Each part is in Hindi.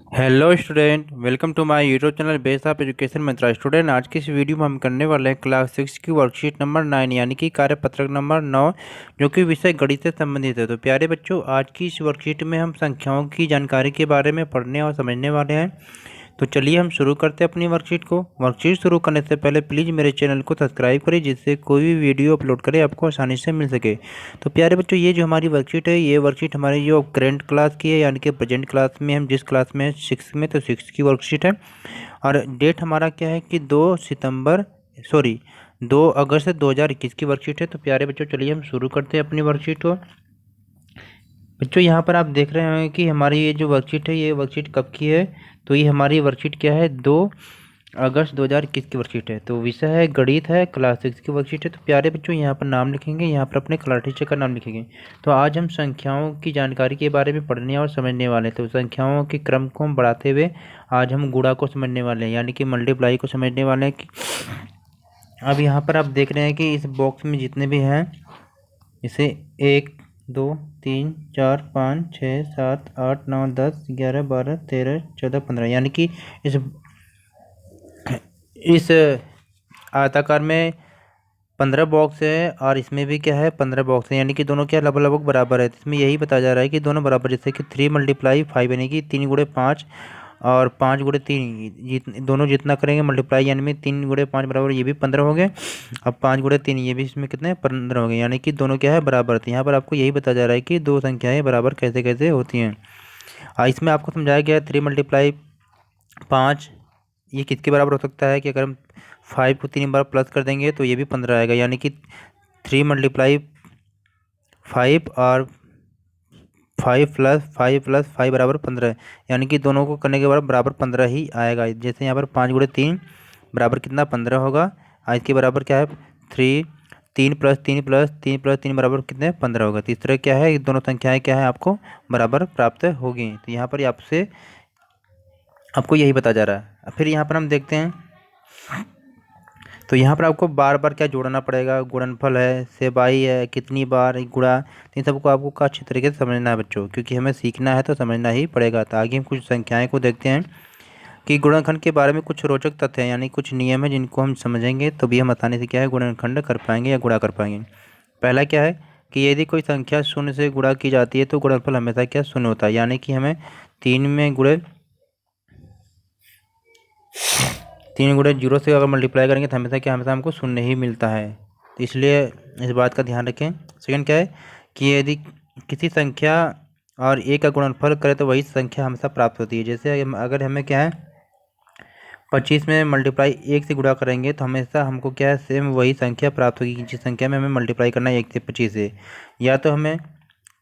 Hello student, welcome to my YouTube channel base of education Mantra. Student, आज की इस वीडियो में हम करने वाले हैं क्लास 6 की वर्कशीट नंबर 9 यानी कि कार्यपत्रक नंबर 9, जो कि विषय गणित से संबंधित है। तो प्यारे बच्चों, आज की इस वर्कशीट में हम संख्याओं की जानकारी के बारे में पढ़ने और समझने वाले हैं। तो चलिए हम शुरू करते हैं अपनी वर्कशीट को। वर्कशीट शुरू करने से पहले प्लीज़ मेरे चैनल को सब्सक्राइब करें, जिससे कोई भी वीडियो अपलोड करें आपको आसानी से मिल सके। तो प्यारे बच्चों, ये जो हमारी वर्कशीट है, ये वर्कशीट हमारी जो करेंट क्लास की है, यानी कि प्रेजेंट क्लास में हम जिस क्लास में 6 में, तो 6 की वर्कशीट है। और डेट हमारा क्या है कि 2 अगस्त 2021 की वर्कशीट है। तो प्यारे बच्चों, चलिए हम शुरू करते हैं अपनी वर्कशीट को। बच्चों, यहाँ पर आप देख रहे हैं कि हमारी ये जो वर्कशीट है, ये वर्कशीट कब की है। तो ये हमारी वर्कशीट क्या है, 2 अगस्त 2021 की वर्कशीट है। तो विषय है गणित है, क्लास 6 की वर्कशीट है। तो प्यारे बच्चों, यहाँ पर नाम लिखेंगे, यहाँ पर अपने क्लास टीचर का नाम लिखेंगे। तो आज हम संख्याओं की जानकारी के बारे में पढ़ने और समझने वाले हैं। तो संख्याओं के क्रम को हम बढ़ाते हुए आज हम गुणा को समझने वाले हैं, यानी कि मल्टीप्लाई को समझने वाले हैं कि अब यहाँ पर आप देख रहे हैं कि इस बॉक्स में जितने भी हैं, इसे 1 2 3 4 5 6 7 8 9 10 11 12 13 14 15, यानी कि इस आयताकार में 15 बॉक्स है और इसमें भी क्या है, 15 बॉक्स है, यानी कि दोनों क्या लगभग लगभग बराबर है। इसमें यही बताया जा रहा है कि दोनों बराबर, जैसे कि 3 × 5 यानी कि 3 × 5 और 5 × 3, दोनों जितना करेंगे मल्टीप्लाई, यानी में 3 × 5 बराबर, ये भी 15 हो गए। अब 5 × 3, ये भी इसमें कितने 15 हो गए, यानी कि दोनों क्या है, बराबर थे। यहाँ पर आपको यही बताया जा रहा है कि दो संख्याएं बराबर कैसे कैसे होती हैं। इसमें आपको समझाया गया है 3 × 5, ये किसके बराबर हो सकता है कि अगर हम 5 को 3 बार प्लस कर देंगे तो ये भी 15 आएगा, यानी कि 3 × 5 और 5 + 5 + 5 बराबर 15 है, यानी कि दोनों को करने के बाद बराबर 15 ही आएगा। जैसे यहाँ पर 5 × 3 बराबर कितना 15 होगा। आज के बराबर क्या है, 3 + 3 + 3 + 3 बराबर कितने 15 होगा। तो इस तरह क्या है, दोनों संख्याएं क्या है आपको बराबर प्राप्त होगी। तो यहाँ पर आपसे आपको यही बताया जा रहा है। फिर यहाँ पर हम देखते हैं, तो यहाँ पर आपको बार बार क्या जोड़ना पड़ेगा, गुणनफल है, सेबाई है, कितनी बार गुणा, इन सबको आपको का अच्छी तरीके से समझना है बच्चों, क्योंकि हमें सीखना है तो समझना ही पड़ेगा। तो आगे हम कुछ संख्याएं को देखते हैं कि गुणनखंड के बारे में कुछ रोचक तथ्य हैं, यानी कुछ नियम है जिनको हम समझेंगे तो भी हम आसानी से क्या है गुणनखंड कर पाएंगे या गुणा कर पाएंगे। पहला क्या है कि यदि कोई संख्या शून्य से गुणा की जाती है तो गुणनफल हमेशा क्या शून्य होता है, यानी कि हमें 3 × 0 से अगर मल्टीप्लाई करेंगे तो हमेशा हमको शून्य ही मिलता है। तो इसलिए इस बात का ध्यान रखें। सेकंड क्या है कि यदि किसी संख्या और एक का गुणनफल करें तो वही संख्या हमेशा प्राप्त होती है। जैसे अगर हमें क्या है 25 में मल्टीप्लाई 1 से गुणा करेंगे तो हमेशा हमको क्या है सेम वही संख्या प्राप्त होगी जिस संख्या में हमें मल्टीप्लाई करना है 1 से 25 से। या तो हमें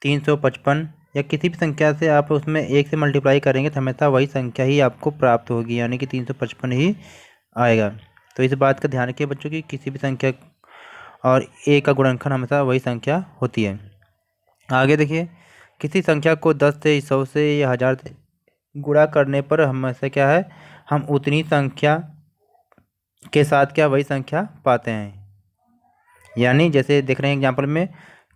355 या किसी भी संख्या से आप उसमें 1 से मल्टीप्लाई करेंगे तो हमेशा वही संख्या ही आपको प्राप्त होगी, यानी कि 355 ही आएगा। तो इस बात का ध्यान रखिए बच्चों की किसी भी संख्या और ए का गुणनखंड हमेशा वही संख्या होती है। आगे देखिए, किसी संख्या को 10 से 100 से या 1000 से गुणा करने पर हमेशा क्या है, हम उतनी संख्या के साथ क्या वही संख्या पाते हैं। यानी जैसे देख रहे हैं एग्जाम्पल में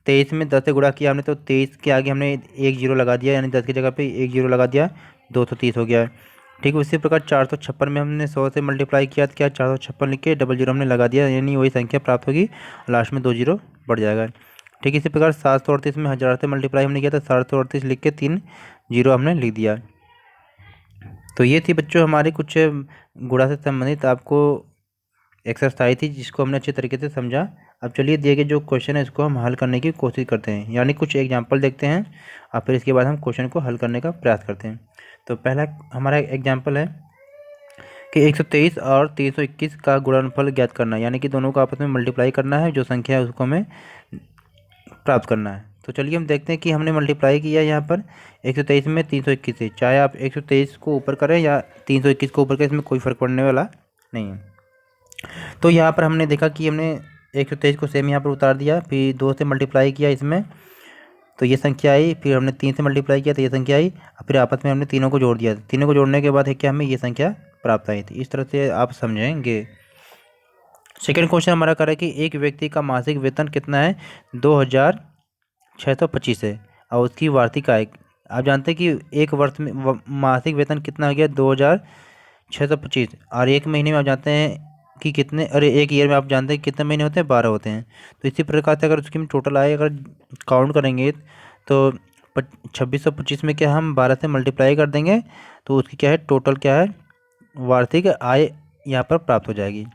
23 में 10 से गुणा किया हमने, तो 23 के आगे हमने 1 0 लगा दिया, यानी 10 की जगह पे 1 0 लगा दिया, 230 हो गया। ठीक उसी प्रकार 456 में हमने 100 से मल्टीप्लाई किया तो क्या 456 लिख के 00 हमने लगा दिया, यानी वही संख्या प्राप्त होगी, लास्ट में 2 0 बढ़ जाएगा। ठीक इसी प्रकार 738 में 1000 से मल्टीप्लाई हमने किया था, 738 लिख के 3 0 हमने लिख दिया। तो ये थी बच्चों हमारी कुछ गुणा से संबंधित आपको एक्सरसाइज थी, जिसको हमने अच्छे तरीके से समझा। अब चलिए दिए गए जो क्वेश्चन है इसको हम हल करने की कोशिश करते हैं, यानी कुछ एग्जाम्पल देखते हैं और फिर इसके बाद हम क्वेश्चन को हल करने का प्रयास करते हैं। तो पहला हमारा एग्जाम्पल है कि 123 और 321 का गुणनफल ज्ञात करना, यानी कि दोनों को आपस में मल्टीप्लाई करना है, जो संख्या है उसको हमें प्राप्त करना है। तो चलिए हम देखते हैं कि हमने मल्टीप्लाई किया यहाँ पर 123 में 321 से। चाहे आप 123 को ऊपर करें या 321 को ऊपर करें, इसमें कोई फ़र्क पड़ने वाला नहीं है। तो यहाँ पर हमने देखा कि हमने 123 को सेम यहाँ पर उतार दिया, फिर 2 से मल्टीप्लाई किया इसमें तो ये संख्या आई, फिर हमने 3 से मल्टीप्लाई किया तो ये संख्या आई, फिर आपस में हमने तीनों को जोड़ दिया, तीनों को जोड़ने के बाद है क्या हमें ये संख्या प्राप्त आई थी। इस तरह से आप समझेंगे। सेकेंड क्वेश्चन हमारा कर रहा है कि एक व्यक्ति का मासिक वेतन कितना है, 2625 है, और उसकी वार्षिक आय आप जानते हैं कि एक वर्ष में मासिक वेतन कितना हो गया 2625, और एक महीने में आप जानते हैं कि कितने, अरे एक ईयर में आप जानते हैं कितने महीने होते हैं, 12 होते हैं। तो इसी प्रकार से अगर उसकी टोटल आय अगर काउंट करेंगे तो 2625 में क्या हम 12 से मल्टीप्लाई कर देंगे तो उसकी क्या है टोटल क्या है वार्षिक आय यहाँ पर प्राप्त हो जाएगी।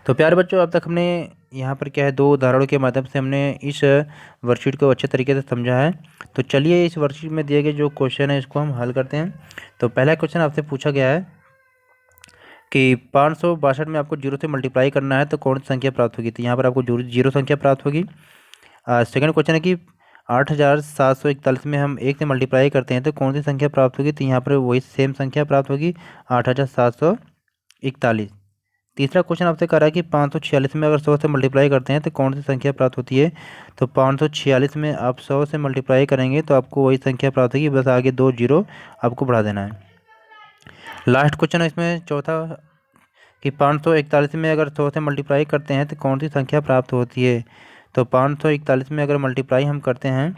तो प्यारे बच्चों, अब तक हमने यहाँ पर क्या है 2 उदाहरणों के माध्यम से हमने इस वर्कशीट को अच्छे तरीके से समझा है। तो चलिए इस वर्कशीट में दिए गए जो क्वेश्चन है इसको हम हल करते हैं। तो पहला क्वेश्चन आपसे पूछा गया है कि 562 में आपको जीरो से मल्टीप्लाई करना है तो कौन सी संख्या प्राप्त होगी। तो यहाँ पर आपको जीरो संख्या प्राप्त होगी। सेकंड क्वेश्चन है कि 8741 में हम 1 से मल्टीप्लाई करते हैं तो कौन सी संख्या प्राप्त होगी। तो यहाँ पर वही सेम संख्या प्राप्त होगी 8741। तीसरा क्वेश्चन आपसे कह रहा है कि 546 में अगर 100 से मल्टीप्लाई करते हैं तो कौन सी संख्या प्राप्त होती है। तो 546 में आप 100 से मल्टीप्लाई करेंगे तो आपको वही संख्या प्राप्त होगी, बस आगे 2 जीरो आपको बढ़ा देना है। लास्ट क्वेश्चन है इसमें चौथा कि 541 में अगर 100 से मल्टीप्लाई करते हैं तो कौन सी संख्या प्राप्त होती है। तो 541 में अगर मल्टीप्लाई हम करते हैं,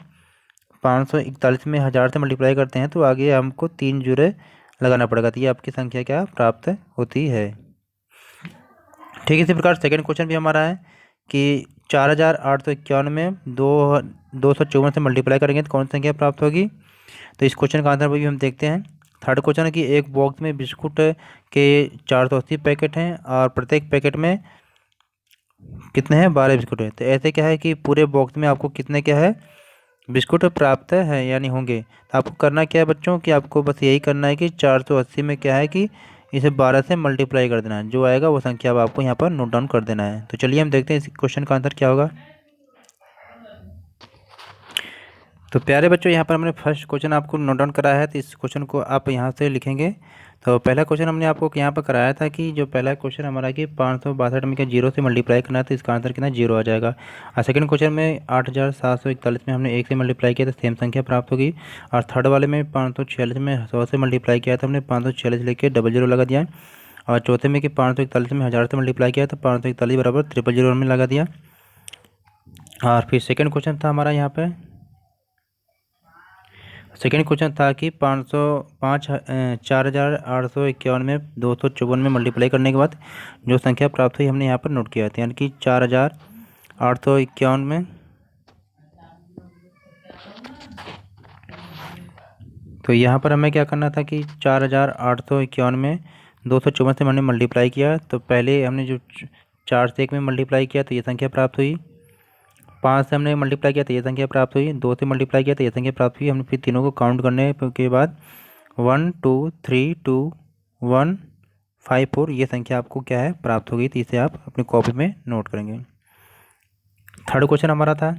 541 में 1000 से मल्टीप्लाई करते हैं तो आगे हमको 3 जीरो लगाना पड़ेगा, तो ये आपकी संख्या क्या प्राप्त होती है। ठीक है, इसी प्रकार सेकंड क्वेश्चन भी हमारा है कि 4851 में 254 से मल्टीप्लाई करेंगे तो कौन सी संख्या प्राप्त होगी। तो इस क्वेश्चन का आंसर भी हम देखते हैं। थर्ड क्वेश्चन है कि एक बॉक्स में बिस्कुट के 480 पैकेट हैं और प्रत्येक पैकेट में कितने हैं 12 बिस्कुट हैं। तो ऐसे क्या है कि पूरे बॉक्स में आपको कितने क्या है बिस्कुट प्राप्त है यानी होंगे। तो आपको करना क्या है बच्चों कि आपको बस यही करना है कि 480 में क्या है कि इसे 12 से मल्टीप्लाई कर देना है, जो आएगा वो संख्या अब आपको यहाँ पर नोट डाउन कर देना है। तो चलिए हम देखते हैं इस क्वेश्चन का आंसर क्या होगा। तो प्यारे बच्चों, यहाँ पर हमने फर्स्ट क्वेश्चन आपको नोट डाउन कराया है, तो इस क्वेश्चन को आप यहाँ से लिखेंगे। तो पहला क्वेश्चन हमने आपको यहाँ पर कराया था कि जो पहला क्वेश्चन हमारा कि 562 में क्या जीरो से मल्टीप्लाई करना है तो इसका आंसर कितना जीरो आ जाएगा। और सेकंड क्वेश्चन में 8741 में हमने 1 से मल्टीप्लाई किया तो सेम संख्या प्राप्त होगी। और थर्ड वाले में 546 में 100 से मल्टीप्लाई किया तो हमने 546 लेके डबल जीरो लगा दिया। और चौथे में कि 541 में 1000 से मल्टीप्लाई किया तो 541 बराबर 000 हमने लगा दिया। और फिर सेकेंड क्वेश्चन था हमारा यहाँ पर, सेकेंड क्वेश्चन था कि 4851 में 254 में मल्टीप्लाई करने के बाद जो संख्या प्राप्त हुई हमने यहाँ पर नोट किया था, यानी कि 4851 में, तो यहाँ पर हमें क्या करना था कि 4851 में 254 से हमने मल्टीप्लाई किया। तो पहले हमने जो 4 से 1 में मल्टीप्लाई किया तो ये संख्या प्राप्त हुई, 5 से हमने मल्टीप्लाई किया तो ये संख्या प्राप्त हुई, 2 से मल्टीप्लाई किया तो ये संख्या प्राप्त हुई। हमने फिर तीनों को काउंट करने के बाद 1 2 3 2 1 5 4 ये संख्या आपको क्या है प्राप्त होगी। तो इसे आप अपनी कॉपी में नोट करेंगे। थर्ड क्वेश्चन हमारा था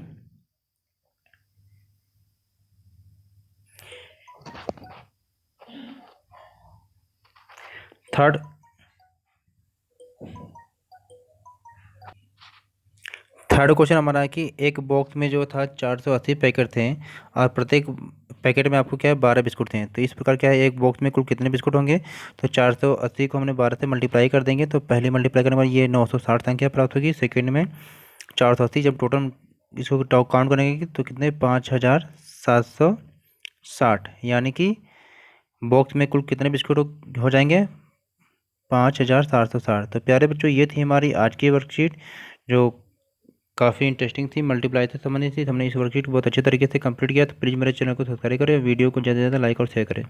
थर्ड क्वेश्चन हमारा है कि एक बॉक्स में जो था 480 पैकेट थे और प्रत्येक पैकेट में आपको क्या है 12 बिस्कुट थे। तो इस प्रकार क्या है एक बॉक्स में कुल कितने बिस्कुट होंगे। तो 480 को हमने 12 से मल्टीप्लाई कर देंगे तो पहले मल्टीप्लाई करने के बाद ये 960 संख्या प्राप्त होगी। सेकेंड में 480 जब टोटल इसको काउंट करेंगे तो कितने 5760, यानी कि बॉक्स में कुल कितने बिस्कुट हो जाएंगे 5760। तो प्यारे बच्चों, ये थी हमारी आज की वर्कशीट जो काफ़ी इंटरेस्टिंग थी, मल्टीप्लाई से संबंधित थी। हमने इस वर्कशीट को बहुत अच्छे तरीके से कंप्लीट किया। तो प्लीज़ मेरे चैनल को सब्सक्राइब करें, वीडियो को ज़्यादा से ज़्यादा लाइक और शेयर करें।